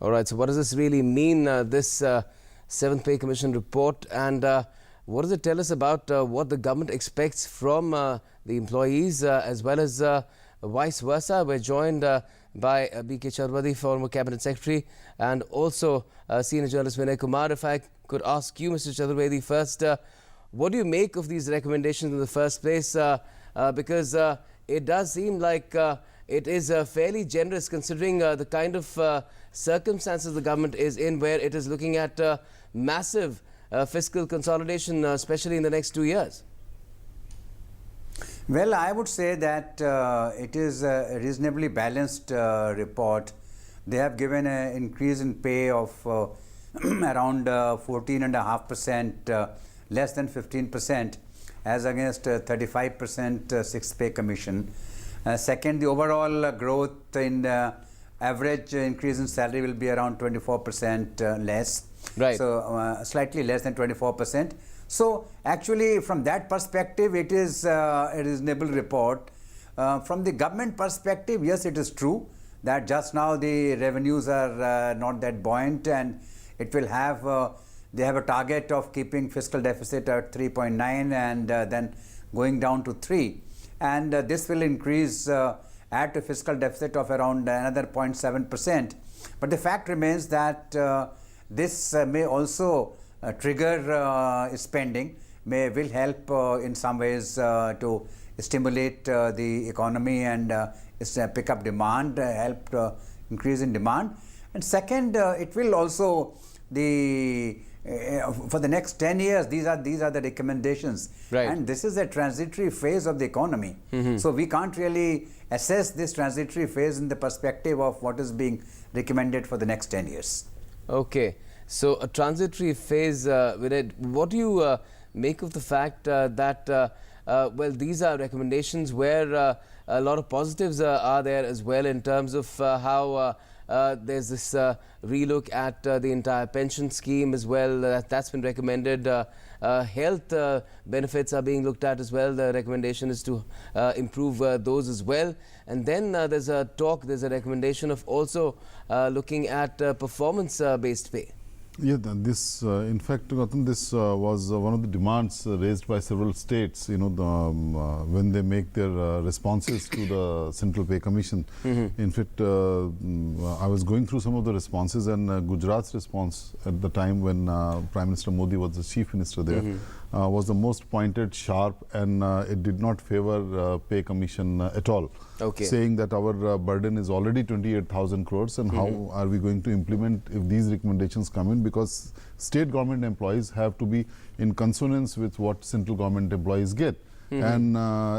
All right, so what does this really mean, this Seventh Pay Commission report, and what does it tell us about what the government expects from the employees as well as vice versa? We're joined by B.K. Chaturvedi, former Cabinet Secretary, and also senior journalist Vinay Kumar. If I could ask you, Mr. Chaturvedi, first, what do you make of these recommendations in the first place? Because it does seem like it is fairly generous considering the kind of circumstances the government is in, where it is looking at massive fiscal consolidation, especially in the next 2 years. Well, I would say that it is a reasonably balanced report. They have given an increase in pay of around 14.5%, less than 15%, as against 35% Sixth Pay Commission. Second, the overall growth in average increase in salary will be around 24% less. Right. So slightly less than 24%. So actually, from that perspective, it is a reasonable report. From the government perspective, yes, it is true that just now the revenues are not that buoyant, and it will have they have a target of keeping fiscal deficit at 3.9 and then going down to 3, and this will increase at a fiscal deficit of around another 0.7%. But the fact remains that this may also trigger spending, will help in some ways to stimulate the economy and pick up demand, help increase in demand. And second, it will also for the next 10 years, these are the recommendations, right. And this is a transitory phase of the economy. So we can't really assess this transitory phase in the perspective of what is being recommended for the next 10 years. Okay, so a transitory phase, Vinay, what do you make of the fact that, well, these are recommendations where a lot of positives are there as well, in terms of how there's this relook at the entire pension scheme as well, that's been recommended. Health benefits are being looked at as well. The recommendation is to improve those as well. And then there's a recommendation of also looking at performance-based pay. Yeah, this in fact, Gautam, this was one of the demands raised by several states, when they make their responses to the Central Pay Commission. In fact, I was going through some of the responses, and Gujarat's response at the time when Prime Minister Modi was the Chief Minister there was the most pointed, sharp, and it did not favor Pay Commission at all. Okay. Saying that our burden is already 28,000 crores, and how are we going to implement if these recommendations come in, because state government employees have to be in consonance with what central government employees get. And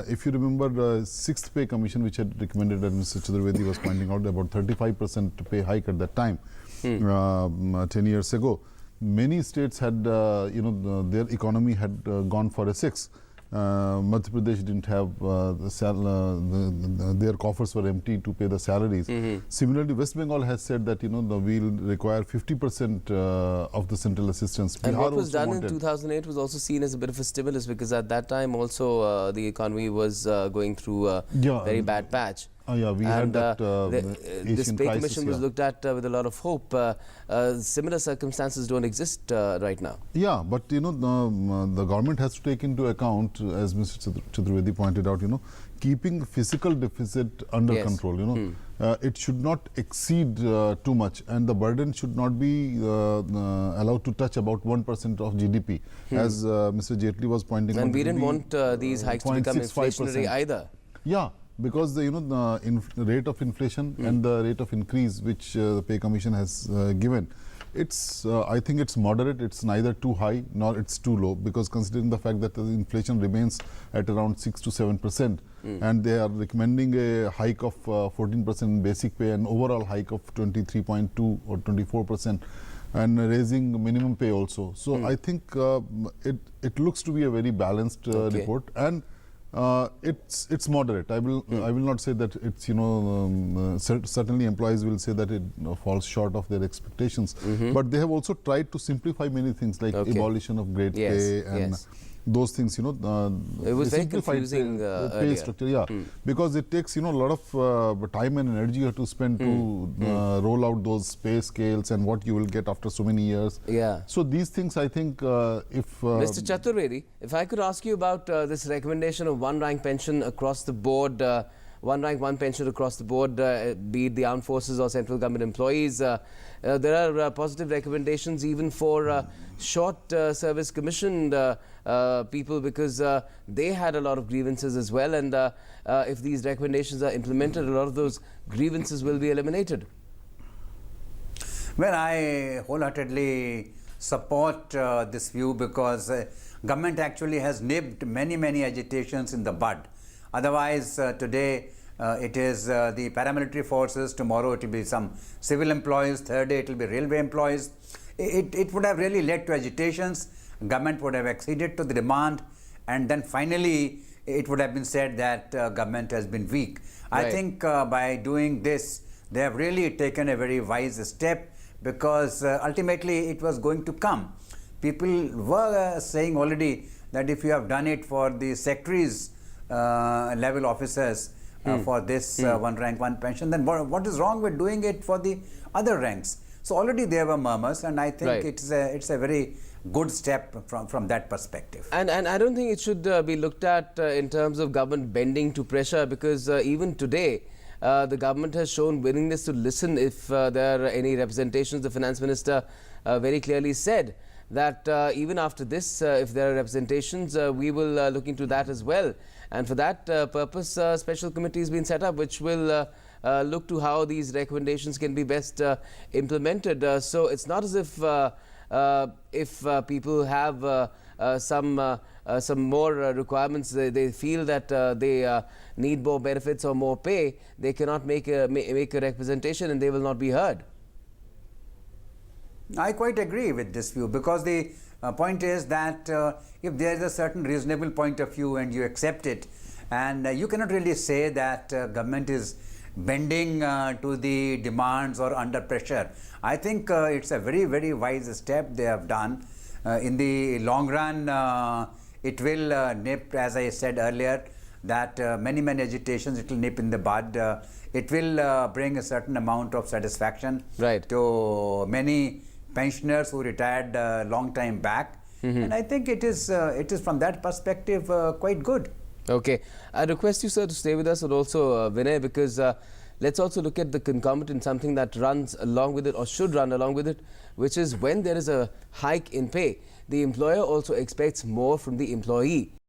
if you remember the Sixth Pay Commission, which had recommended, that Mr. Chaturvedi was pointing out, about 35% pay hike at that time, 10 years ago. Many states had, their economy had gone for a 6. Madhya Pradesh didn't have their coffers were empty to pay the salaries. Similarly, West Bengal has said that we'll require 50% of the central assistance. And Bihar what was done in wanted 2008 was also seen as a bit of a stimulus, because at that time also the economy was going through a very bad patch. Yeah, we had that this Asian Pay crisis, Commission was looked at with a lot of hope. Similar circumstances don't exist right now. Yeah, but the government has to take into account, as Mr. Chaturvedi pointed out, keeping physical deficit under control. It should not exceed too much, and the burden should not be allowed to touch about 1% of GDP, as Mr. Jaitley was pointing out. And we didn't want these hikes to become inflationary either. Yeah, because the rate of inflation and the rate of increase which the Pay Commission has given, it's I think it's moderate. It's neither too high nor it's too low, because considering the fact that the inflation remains at around 6 to 7%, and they are recommending a hike of 14% in basic pay and overall hike of 23.2 or 24%, and raising minimum pay also. So I think it looks to be a very balanced report, and it's moderate. I will not say that it's certainly employees will say that it falls short of their expectations, but they have also tried to simplify many things, like abolition of grade pay and those things, It was they very simplified confusing, the pay earlier. structure, yeah, because it takes a lot of time and energy you have to spend to roll out those pay scales and what you will get after so many years. Yeah. So these things, I think, if Mr. Chaturvedi, if I could ask you about this recommendation of one rank pension across the board, one rank, one pension across the board, be it the armed forces or central government employees. There are positive recommendations even for short service commissioned people, because they had a lot of grievances as well, and if these recommendations are implemented, a lot of those grievances will be eliminated. Well, I wholeheartedly support this view, because government actually has nipped many agitations in the bud. Otherwise, today it is the paramilitary forces, tomorrow it will be some civil employees, third day it will be railway employees. It would have really led to agitations, government would have acceded to the demand, and then finally it would have been said that government has been weak. Right. I think by doing this, they have really taken a very wise step, because ultimately it was going to come. People were saying already that if you have done it for the secretaries level officers for this one rank, one pension, then what is wrong with doing it for the other ranks? So already there were murmurs, and I think Right. it's a very good step from that perspective. And I don't think it should be looked at in terms of government bending to pressure, because even today the government has shown willingness to listen if there are any representations. The finance minister very clearly said that even after this, if there are representations, we will look into that as well. And for that purpose, special committee has been set up, which will look to how these recommendations can be best implemented. So it's not as if people have some more requirements, they feel that they need more benefits or more pay, they cannot make a representation and they will not be heard. I quite agree with this view, because the point is that if there is a certain reasonable point of view and you accept it, and you cannot really say that government is bending to the demands or under pressure. I think it's a very wise step they have done. In the long run, it will nip, as I said earlier, that many agitations it will nip in the bud. It will bring a certain amount of satisfaction to many pensioners who retired a long time back, and I think it is from that perspective quite good. Okay, I request you, sir, to stay with us, and also Vinay, because let's also look at the concomitant, something that runs along with it or should run along with it, which is when there is a hike in pay, the employer also expects more from the employee.